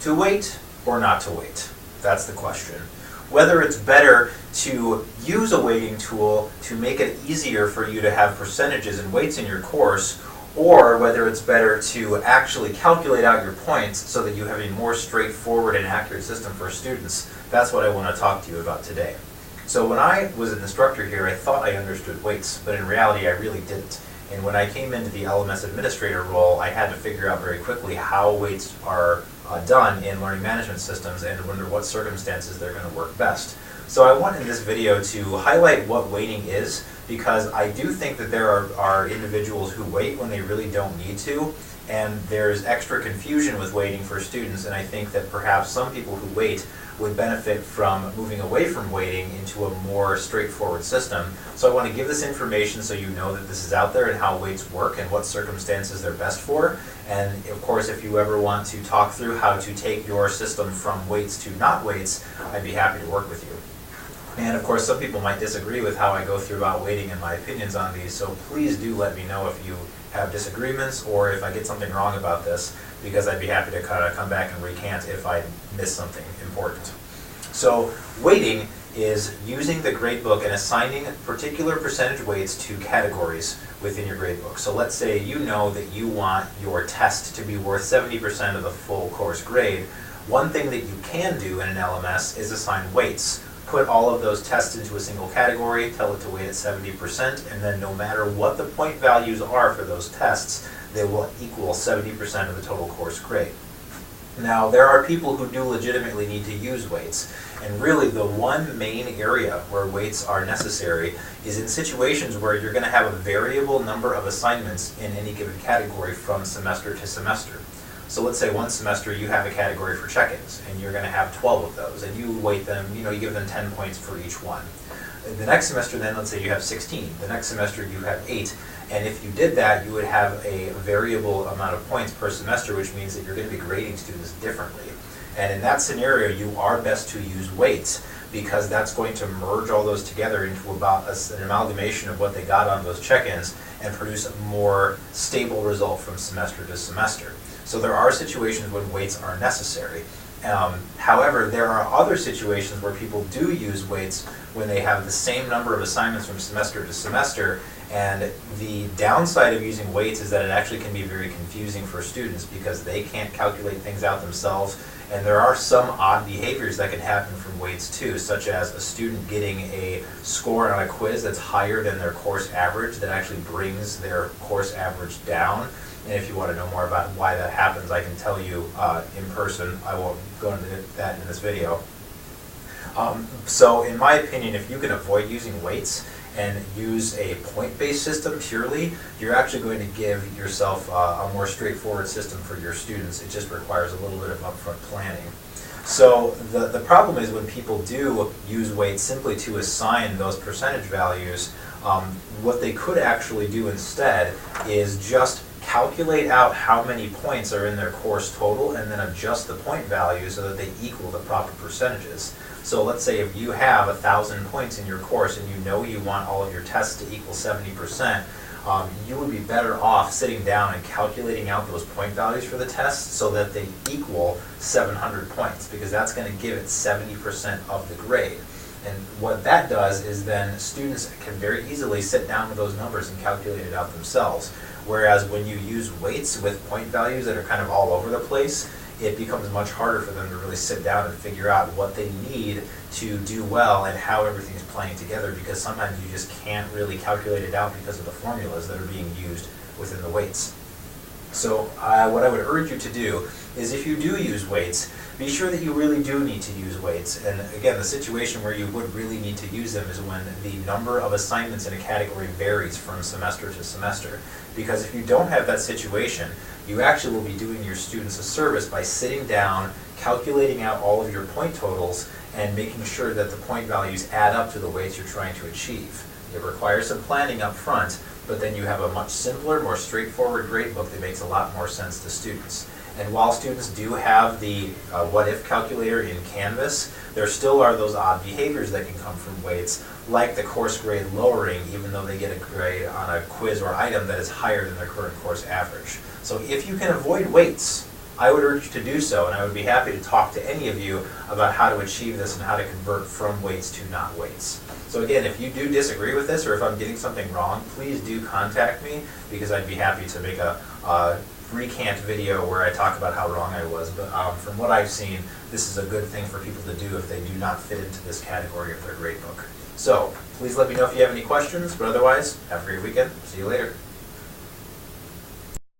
To weight or not to weight? That's the question. Whether it's better to use a weighting tool to make it easier for you to have percentages and weights in your course, or whether it's better to actually calculate out your points so that you have a more straightforward and accurate system for students, that's what I want to talk to you about today. So when I was an instructor here, I thought I understood weights, but in reality I really didn't. And when I came into the LMS administrator role, I had to figure out very quickly how weights are done in learning management systems and under what circumstances they're going to work best. So I want in this video to highlight what weighting is, because I do think that there are individuals who weight when they really don't need to, and there's extra confusion with weighting for students, and I think that perhaps some people who weight would benefit from moving away from weighting into a more straightforward system. So I want to give this information so you know that this is out there and how weights work and what circumstances they're best for. And of course, if you ever want to talk through how to take your system from weights to not weights, I'd be happy to work with you. And of course, some people might disagree with how I go through about weighting and my opinions on these, so please do let me know if you have disagreements or if I get something wrong about this, because I'd be happy to kind of come back and recant if I miss something important. So weighting is using the gradebook and assigning particular percentage weights to categories within your gradebook. So let's say you know that you want your test to be worth 70% of the full course grade. One thing that you can do in an LMS is assign weights. Put all of those tests into a single category, tell it to weight at 70%, and then no matter what the point values are for those tests, they will equal 70% of the total course grade. Now, there are people who do legitimately need to use weights, and really the one main area where weights are necessary is in situations where you're going to have a variable number of assignments in any given category from semester to semester. So let's say one semester you have a category for check-ins, and you're going to have 12 of those, and you weight them, you give them 10 points for each one. The next semester then, let's say you have 16. The next semester you have 8. And if you did that, you would have a variable amount of points per semester, which means that you're going to be grading students differently. And in that scenario, you are best to use weights, because that's going to merge all those together into about an amalgamation of what they got on those check-ins and produce a more stable result from semester to semester. So there are situations when weights are necessary. However, there are other situations where people do use weights when they have the same number of assignments from semester to semester, and the downside of using weights is that it actually can be very confusing for students because they can't calculate things out themselves, and there are some odd behaviors that can happen from weights too, such as a student getting a score on a quiz that's higher than their course average that actually brings their course average down. And if you want to know more about why that happens, I can tell you in person. I won't go into that in this video. So in my opinion, if you can avoid using weights and use a point-based system purely, you're actually going to give yourself a more straightforward system for your students. It just requires a little bit of upfront planning. So the problem is when people do use weights simply to assign those percentage values, what they could actually do instead is just calculate out how many points are in their course total and then adjust the point value so that they equal the proper percentages. So let's say if you have 1,000 points in your course and you know you want all of your tests to equal 70%, you would be better off sitting down and calculating out those point values for the tests so that they equal 700 points, because that's going to give it 70% of the grade. And what that does is then students can very easily sit down with those numbers and calculate it out themselves. Whereas when you use weights with point values that are kind of all over the place, it becomes much harder for them to really sit down and figure out what they need to do well and how everything's playing together, because sometimes you just can't really calculate it out because of the formulas that are being used within the weights. So what I would urge you to do is, if you do use weights, be sure that you really do need to use weights. And again, the situation where you would really need to use them is when the number of assignments in a category varies from semester to semester. Because if you don't have that situation, you actually will be doing your students a service by sitting down, calculating out all of your point totals, and making sure that the point values add up to the weights you're trying to achieve. It requires some planning up front, but then you have a much simpler, more straightforward gradebook that makes a lot more sense to students. And while students do have the what-if calculator in Canvas, there still are those odd behaviors that can come from weights, like the course grade lowering, even though they get a grade on a quiz or item that is higher than their current course average. So if you can avoid weights, I would urge you to do so, and I would be happy to talk to any of you about how to achieve this and how to convert from weights to not weights. So again, if you do disagree with this, or if I'm getting something wrong, please do contact me, because I'd be happy to make a recant video where I talk about how wrong I was. But from what I've seen, this is a good thing for people to do if they do not fit into this category of their gradebook. So please let me know if you have any questions, but otherwise, have a great weekend. See you later.